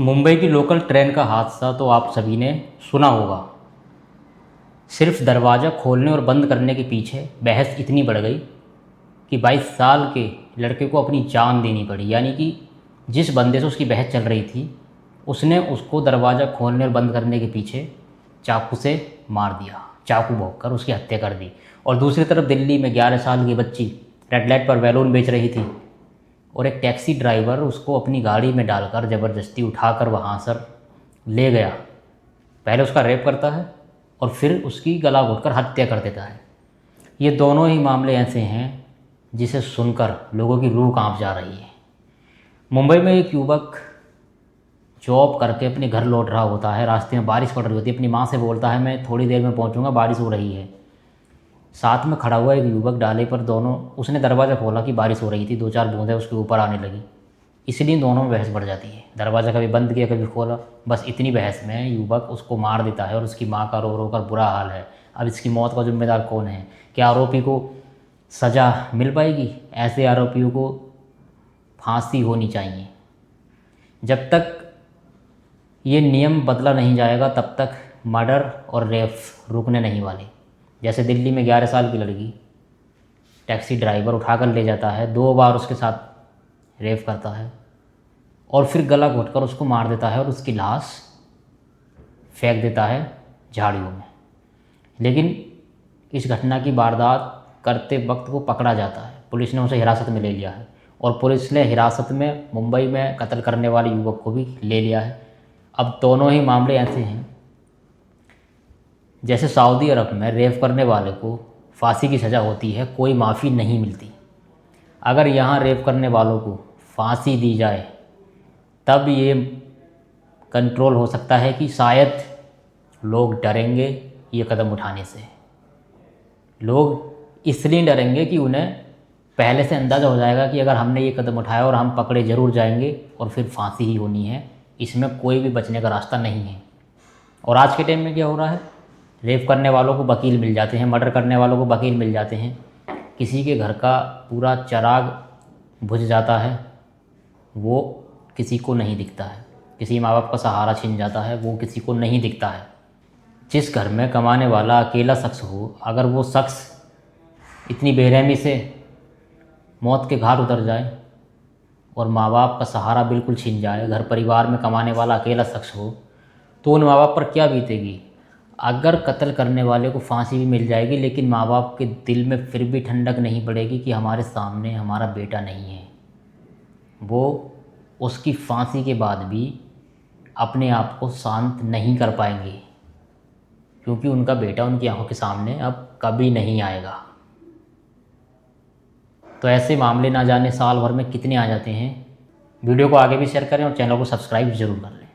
मुंबई की local train का हादसा तो आप सभी ने सुना होगा। सिर्फ दरवाज़ा खोलने और बंद करने के पीछे बहस इतनी बढ़ गई कि 22 साल के लड़के को अपनी जान देनी पड़ी। यानी कि जिस बंदे से उसकी बहस चल रही थी उसने उसको दरवाज़ा खोलने और बंद करने के पीछे चाकू से मार दिया, चाकू भोंककर उसकी हत्या कर दी। और दूसरी तरफ दिल्ली में 11 साल की बच्ची रेड लाइट पर बैलून बेच रही थी और एक टैक्सी ड्राइवर उसको अपनी गाड़ी में डालकर ज़बरदस्ती उठाकर वहाँ से ले गया। पहले उसका रेप करता है और फिर उसकी गला घोंटकर हत्या कर देता है। ये दोनों ही मामले ऐसे हैं जिसे सुनकर लोगों की रूह कांप जा रही है। मुंबई में एक युवक जॉब करके अपने घर लौट रहा होता है। रास्ते में बारिश पड़ रही होती है। अपनी माँ से बोलता है मैं थोड़ी देर में पहुँचूँगा, बारिश हो रही है। साथ में खड़ा हुआ एक युवक डाले पर दोनों, उसने दरवाज़ा खोला कि बारिश हो रही थी, 2-4 बूंदें उसके ऊपर आने लगी, इसलिए दोनों में बहस बढ़ जाती है। दरवाज़ा कभी बंद किया कभी खोला, बस इतनी बहस में युवक उसको मार देता है और उसकी माँ का रो रो कर बुरा हाल है। अब इसकी मौत का जिम्मेदार कौन है? क्या आरोपी को सज़ा मिल पाएगी? ऐसे आरोपियों को फांसी होनी चाहिए। जब तक ये नियम बदला नहीं जाएगा तब तक मर्डर और रेप रुकने नहीं वाले। जैसे दिल्ली में 11 साल की लड़की टैक्सी ड्राइवर उठाकर ले जाता है, 2 बार उसके साथ रेप करता है और फिर गला घोंटकर उसको मार देता है और उसकी लाश फेंक देता है झाड़ियों में। लेकिन इस घटना की वारदात करते वक्त वो पकड़ा जाता है। पुलिस ने उसे हिरासत में ले लिया है और पुलिस ने हिरासत में मुंबई में कत्ल करने वाले युवक को भी ले लिया है। अब दोनों ही मामले ऐसे हैं जैसे सऊदी अरब में रेप करने वाले को फांसी की सज़ा होती है, कोई माफ़ी नहीं मिलती। अगर यहाँ रेप करने वालों को फांसी दी जाए तब ये कंट्रोल हो सकता है कि शायद लोग डरेंगे ये कदम उठाने से। लोग इसलिए डरेंगे कि उन्हें पहले से अंदाज़ा हो जाएगा कि अगर हमने ये कदम उठाया और हम पकड़े ज़रूर जाएंगे और फिर फांसी ही होनी है, इसमें कोई भी बचने का रास्ता नहीं है। और आज के टाइम में क्या हो रहा है, रेप करने वालों को वकील मिल जाते हैं, मर्डर करने वालों को वकील मिल जाते हैं। किसी के घर का पूरा चिराग बुझ जाता है, वो किसी को नहीं दिखता है। किसी माँ बाप का सहारा छिन जाता है, वो किसी को नहीं दिखता है। जिस घर में कमाने वाला अकेला शख्स हो, अगर वो शख्स इतनी बेरहमी से मौत के घाट उतर जाए और माँ बाप का सहारा बिल्कुल छिन जाए, घर परिवार में कमाने वाला अकेला शख्स हो, तो उन माँ बाप पर क्या बीतेगी। अगर कत्ल करने वाले को फांसी भी मिल जाएगी लेकिन माँ बाप के दिल में फिर भी ठंडक नहीं पड़ेगी कि हमारे सामने हमारा बेटा नहीं है। वो उसकी फांसी के बाद भी अपने आप को शांत नहीं कर पाएंगे क्योंकि उनका बेटा उनकी आंखों के सामने अब कभी नहीं आएगा। तो ऐसे मामले ना जाने साल भर में कितने आ जाते हैं। वीडियो को आगे भी शेयर करें और चैनल को सब्सक्राइब ज़रूर कर लें।